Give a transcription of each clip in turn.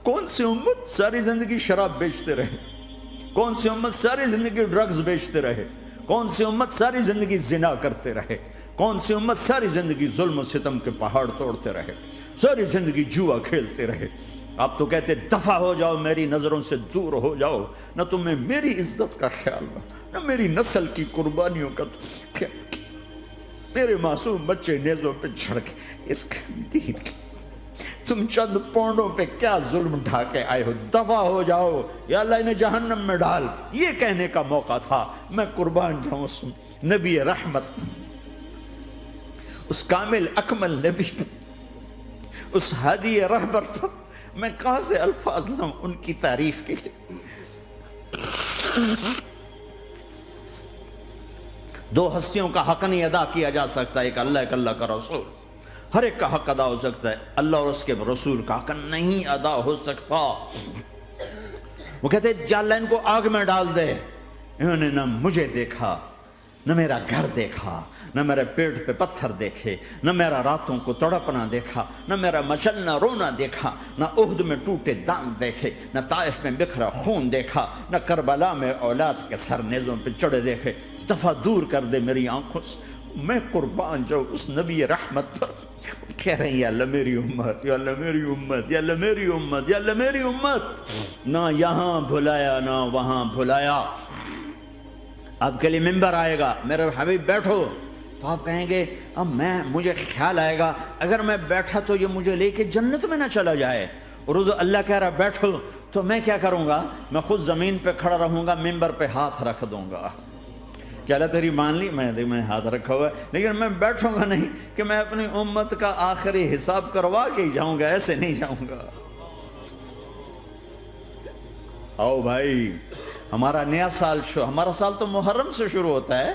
کون سی امت ساری زندگی شراب بیچتے رہے؟ کون سی امت ساری زندگی ڈرگز بیچتے رہے؟ کون سی امت ساری زندگی زنا کرتے رہے؟ کون سی امت ساری زندگی ظلم و ستم کے پہاڑ توڑتے رہے؟ ساری زندگی جوا کھیلتے رہے؟ آپ تو کہتے دفع ہو جاؤ، میری نظروں سے دور ہو جاؤ، نہ تمہیں میری عزت کا خیال نہ میری نسل کی قربانیوں کا خیال، میرے معصوم بچے نیزوں پہ چڑھ کے اس دین کی تم چند پونڈوں پہ کیا ظلم ڈھا کے آئے ہو؟ دفع ہو جاؤ یا اللہ انہیں جہنم میں ڈال، یہ کہنے کا موقع تھا۔ میں قربان جاؤں اس نبی رحمت، اس کامل اکمل نبی پہ، اس ہادی رہبر پر میں کہاں سے الفاظ لوں ان کی تعریف کے لیے؟ دو ہستیوں کا حق نہیں ادا کیا جا سکتا، ایک اللہ، ایک اللہ کا رسول۔ ہر ایک کا حق ادا ہو سکتا ہے، اللہ اور اس کے رسول کا حق نہیں ادا ہو سکتا۔ وہ کہتے ہیں جا اللہ ان کو آگ میں ڈال دے۔ انہوں نے نہ مجھے دیکھا، نہ میرا گھر دیکھا، نہ میرے پیٹ پہ پتھر دیکھے، نہ میرا راتوں کو تڑپنا دیکھا، نہ میرا مچلنا رونا دیکھا، نہ احد میں ٹوٹے دانت دیکھے، نہ طائف میں بکھرا خون دیکھا، نہ کربلا میں اولاد کے سر نیزوں پہ چڑھے دیکھے۔ دفعہ دور کر دے میری آنکھوں سے، میں قربان جاؤں اس نبی رحمت پر۔ کہہ رہے ہیں یا اللہ میری امت، یا اللہ میری امت، یا اللہ میری امت، یا اللہ میری امت۔ نہ یہاں بھلایا نہ وہاں بھلایا۔ آپ کے لیے ممبر آئے گا، میرے حبیب بیٹھو، تو آپ کہیں گے اب مجھے خیال آئے گا اگر میں بیٹھا تو یہ مجھے لے کے جنت میں نہ چلا جائے، اور اللہ کہہ رہا بیٹھو تو میں کیا کروں گا؟ میں خود زمین پہ کھڑا رہوں گا، ممبر پہ ہاتھ رکھ دوں گا کہ اللہ تیری مان لی، میں ہاتھ رکھا ہوا ہے، لیکن میں بیٹھوں گا نہیں کہ میں اپنی امت کا آخری حساب کروا کے ہی جاؤں گا، ایسے نہیں جاؤں گا۔ آؤ بھائی، ہمارا نیا سال ہمارا سال تو محرم سے شروع ہوتا ہے،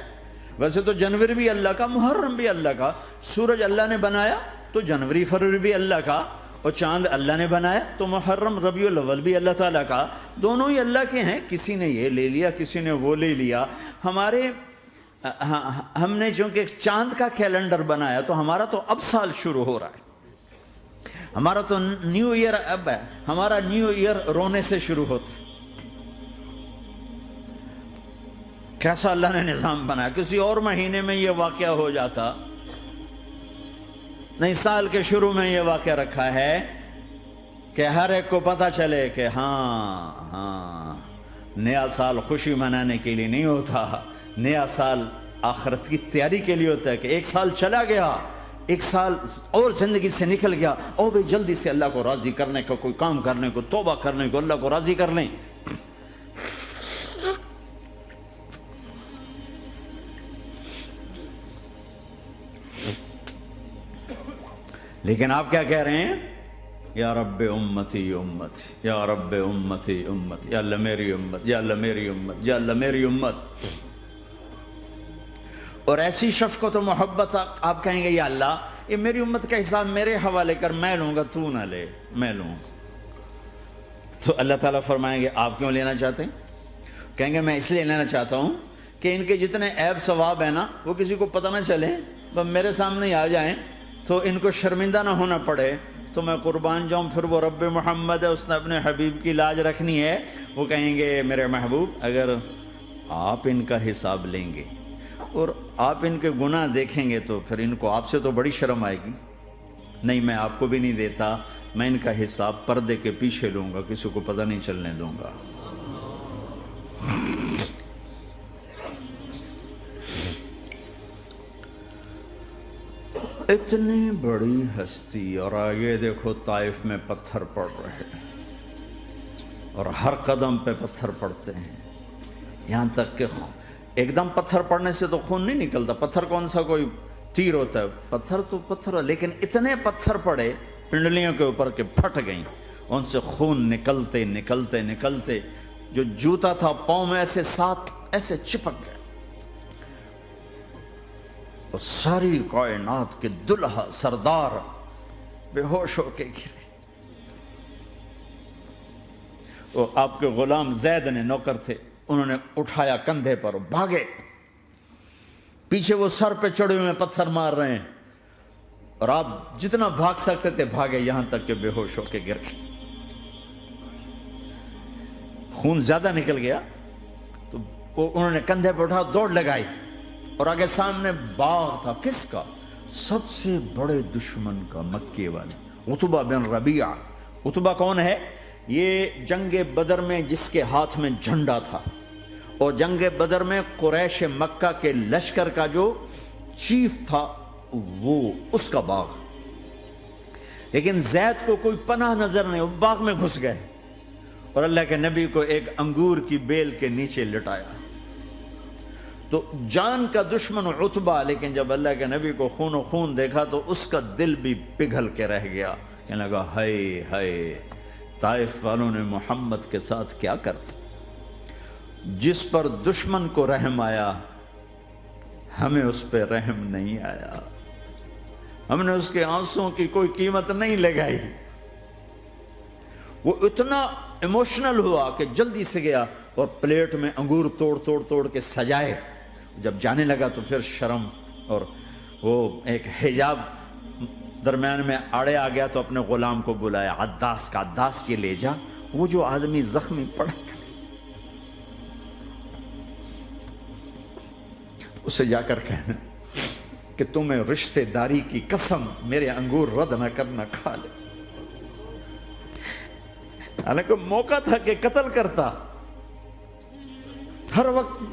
ویسے تو جنوری بھی اللہ کا، محرم بھی اللہ کا، سورج اللہ نے بنایا تو جنوری فروری بھی اللہ کا، اور چاند اللہ نے بنایا تو محرم ربیع الاول بھی اللہ تعالیٰ کا، دونوں ہی اللہ کے ہیں۔ کسی نے یہ لے لیا، کسی نے وہ لے لیا۔ ہم نے چونکہ چاند کا کیلنڈر بنایا تو ہمارا تو اب سال شروع ہو رہا ہے، ہمارا تو نیو ایئر اب ہے، ہمارا نیو ایئر رونے سے شروع ہوتا ہے۔ کیسا اللہ نے نظام بنایا، کسی اور مہینے میں یہ واقعہ ہو جاتا، نہیں سال کے شروع میں یہ واقعہ رکھا ہے کہ ہر ایک کو پتہ چلے کہ ہاں نیا سال خوشی منانے کے لیے نہیں ہوتا، نیا سال آخرت کی تیاری کے لیے ہوتا ہے کہ ایک سال چلا گیا، ایک سال اور زندگی سے نکل گیا، اور بھی جلدی سے اللہ کو راضی کرنے کا کوئی کام کرنے کو، توبہ کرنے کو، اللہ کو راضی کر لیں۔ لیکن آپ کیا کہہ رہے ہیں؟ یا رب امتی امتی، یا رب امتی امتی، یا اللہ میری امت، یا اللہ میری امت، یا اللہ میری امت۔ اور ایسی شفقت و محبت آپ کہیں گے یا اللہ یہ میری امت کا حساب میرے حوالے کر، میں لوں گا، تو نہ لے، میں لوں۔ تو اللہ تعالیٰ فرمائیں گے آپ کیوں لینا چاہتے ہیں؟ کہیں گے میں اس لیے لینا چاہتا ہوں کہ ان کے جتنے عیب ثواب ہیں نا وہ کسی کو پتہ نہ چلے، بس میرے سامنے ہی آ جائیں تو ان کو شرمندہ نہ ہونا پڑے، تو میں قربان جاؤں۔ پھر وہ رب محمد ہے، اس نے اپنے حبیب کی لاج رکھنی ہے، وہ کہیں گے میرے محبوب اگر آپ ان کا حساب لیں گے اور آپ ان کے گناہ دیکھیں گے تو پھر ان کو آپ سے تو بڑی شرم آئے گی، نہیں میں آپ کو بھی نہیں دیتا، میں ان کا حساب پردے کے پیچھے لوں گا، کسی کو پتہ نہیں چلنے دوں گا۔ اتنی بڑی ہستی، اور آگے دیکھو طائف میں پتھر پڑ رہے ہیں، اور ہر قدم پہ پتھر پڑتے ہیں، یہاں تک کہ ایک دم پتھر پڑنے سے تو خون نہیں نکلتا، پتھر کون سا کوئی تیر ہوتا ہے، پتھر تو پتھر، لیکن اتنے پتھر پڑے پنڈلیوں کے اوپر کہ پھٹ گئیں، ان سے خون نکلتے نکلتے نکلتے جو جوتا تھا پاؤں میں ایسے ساتھ ایسے چپک گئے، اور ساری کائنات کے دلہا سردار بے ہوش ہو کے گرے۔ وہ آپ کے غلام زید نے نوکر تھے، انہوں نے اٹھایا کندھے پر، بھاگے، پیچھے وہ سر پہ چڑھے ہوئے پتھر مار رہے ہیں، اور آپ جتنا بھاگ سکتے تھے بھاگے، یہاں تک کہ بے ہوش ہو کے گر گئے۔ خون زیادہ نکل گیا تو انہوں نے کندھے پہ اٹھا دوڑ لگائی، اور آگے سامنے باغ تھا، کس کا؟ سب سے بڑے دشمن کا، مکے والے عتبہ بن ربیعہ۔ عتبہ کون ہے؟ یہ جنگ بدر میں جس کے ہاتھ میں جھنڈا تھا، اور جنگ بدر میں قریش مکہ کے لشکر کا جو چیف تھا وہ اس کا باغ۔ لیکن زید کو کوئی پناہ نظر نہیں، وہ باغ میں گھس گئے اور اللہ کے نبی کو ایک انگور کی بیل کے نیچے لٹایا۔ تو جان کا دشمن عتبہ، لیکن جب اللہ کے نبی کو خون و خون دیکھا تو اس کا دل بھی پگھل کے رہ گیا، کہنے لگا ہائے ہائے، طائف والوں نے محمد کے ساتھ کیا کرتا۔ جس پر دشمن کو رحم آیا ہمیں اس پہ رحم نہیں آیا، ہم نے اس کے آنسوں کی کوئی قیمت نہیں لگائی۔ وہ اتنا ایموشنل ہوا کہ جلدی سے گیا اور پلیٹ میں انگور توڑ کے سجائے۔ جب جانے لگا تو پھر شرم اور وہ ایک حجاب درمیان میں آڑے آ گیا، تو اپنے غلام کو بلایا، عداس کا، عداس یہ لے جا وہ جو آدمی زخمی پڑا، اسے جا کر کہنا کہ تمہیں رشتہ داری کی قسم میرے انگور رد نہ کرنا، کھا لے۔ حالانکہ موقع تھا کہ قتل کرتا، ہر وقت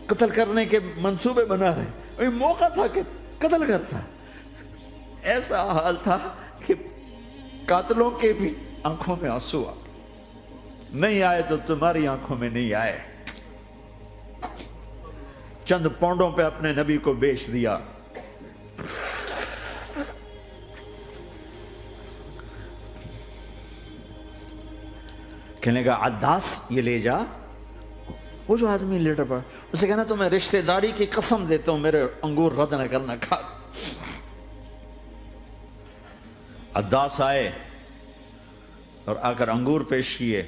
قتل کرنے کے منصوبے بنا رہے، موقع تھا کہ قتل کرتا۔ ایسا حال تھا کہ قاتلوں کے بھی آنکھوں میں آنسو آ نہیں آئے تو تمہاری آنکھوں میں نہیں آئے۔ چند پونڈوں پہ اپنے نبی کو بیچ دیا۔ کہنے لگا عداس یہ لے جا، وہ جو آدمی لیٹر پڑا، اسے کہنا تو میں رشتہ داری کی قسم دیتا ہوں میرے انگور رد نہ کرنا، کھا۔ عداس آئے اور آ کر انگور پیش کیے،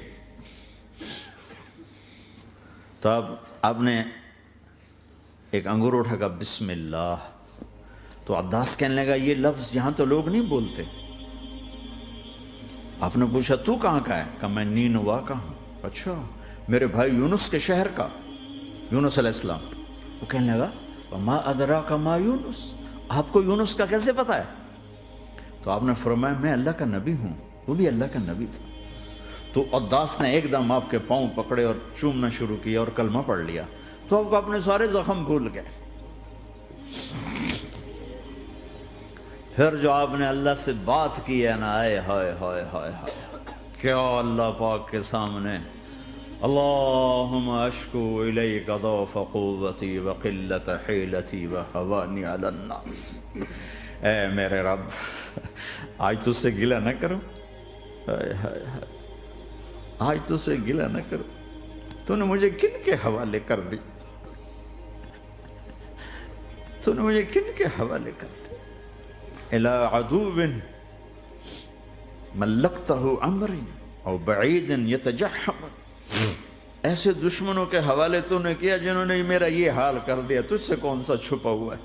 تو اب آپ نے ایک انگور اٹھا کر بسم اللہ، تو عداس کہنے لگا یہ لفظ یہاں تو لوگ نہیں بولتے۔ آپ نے پوچھا تو کہاں کا ہے؟ کہا میں نینوا کا ہوں۔ اچھا، میرے بھائی یونس کے شہر کا، یونس علیہ السلام۔ وہ کہنے لگا ما ادراک ما یونس، آپ کو یونس کا کیسے پتا ہے؟ تو آپ نے فرمایا میں اللہ کا نبی ہوں، وہ بھی اللہ کا نبی تھا۔ تو عداس نے ایک دم آپ کے پاؤں پکڑے اور چومنا شروع کیا اور کلمہ پڑھ لیا، تو آپ کو اپنے سارے زخم بھول گئے۔ پھر جو آپ نے اللہ سے بات کی ہے نا، آئے ہائے ہائے ہائے ہائے، کیا اللہ پاک کے سامنے اللہم اشکو الیک ضعف قوتی وقلت حیلتی وہوانی علی الناس۔ اے میرے رب، آج تجھ سے گلہ نہ کروں، آج تجھ سے گلہ نہ کروں، تو نے مجھے کن کے حوالے کر دی، تو نے مجھے کن کے حوالے کر دی؟ الی عدو ملکتہ امری او بعید یتجحم، ایسے دشمنوں کے حوالے تو نے کیا جنہوں نے میرا یہ حال کر دیا، تجھ سے کون سا چھپا ہوا ہے؟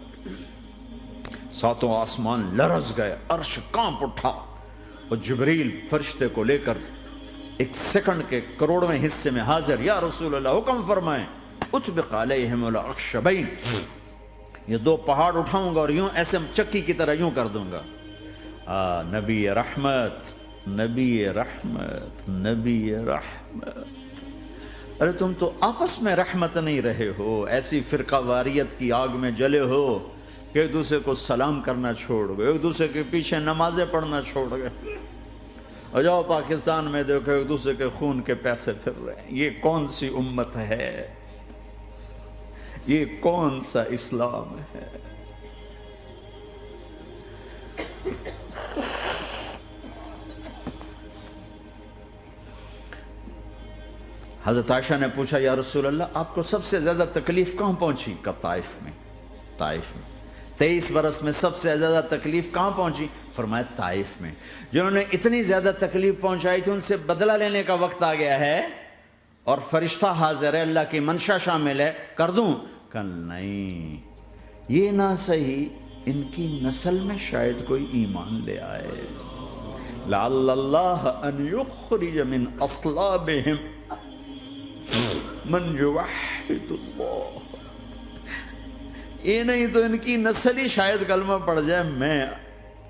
ساتوں آسمان لرز گئے، عرش کانپ اٹھا، اور جبریل فرشتے کو لے کر ایک سیکنڈ کے کروڑویں حصے میں حاضر، یا رسول اللہ حکم فرمائیں اطبق علیہم الاخشبین، یہ دو پہاڑ اٹھاؤں گا اور یوں ایسے چکی کی طرح یوں کر دوں گا۔ نبی رحمت، نبی رحمت، نبی رحمت۔ ارے تم تو آپس میں رحمت نہیں رہے ہو، ایسی فرقہ واریت کی آگ میں جلے ہو کہ ایک دوسرے کو سلام کرنا چھوڑ گئے، ایک دوسرے کے پیچھے نمازیں پڑھنا چھوڑ گئے، اور جاؤ پاکستان میں دیکھو ایک دوسرے کے خون کے پیسے پھر رہے ہیں۔ یہ کون سی امت ہے؟ یہ کون سا اسلام ہے؟ حضرت عائشہ نے پوچھا یا رسول اللہ آپ کو سب سے زیادہ تکلیف کہاں پہنچی؟ کہا طائف میں، طائف میں۔ 23 برس میں سب سے زیادہ تکلیف کہاں پہنچی؟ فرمایا طائف میں۔ جنہوں نے اتنی زیادہ تکلیف پہنچائی تھی ان سے بدلہ لینے کا وقت آ گیا ہے، اور فرشتہ حاضر ہے، اللہ کی منشا شامل ہے، کر دوں؟ کہ نہیں، یہ نہ صحیح، ان کی نسل میں شاید کوئی ایمان لے آئے، لعل اللہ ان یخرج من اصلابہم من یوحد اللہ. یہ نہیں تو ان کی نسل ہی شاید کلمہ پڑھ جائے. میں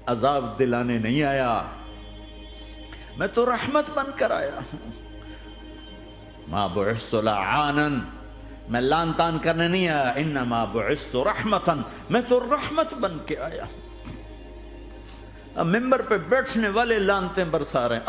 عذاب دلانے نہیں آیا، میں تو رحمت بن کر آیا ہوں. ما بعثت لعانا، میں لان تان کرنے نہیں آیا. انما بعثت رحمتا، میں تو رحمت بن کے آیا. اب ممبر پہ بیٹھنے والے لانتیں برسا رہے ہیں.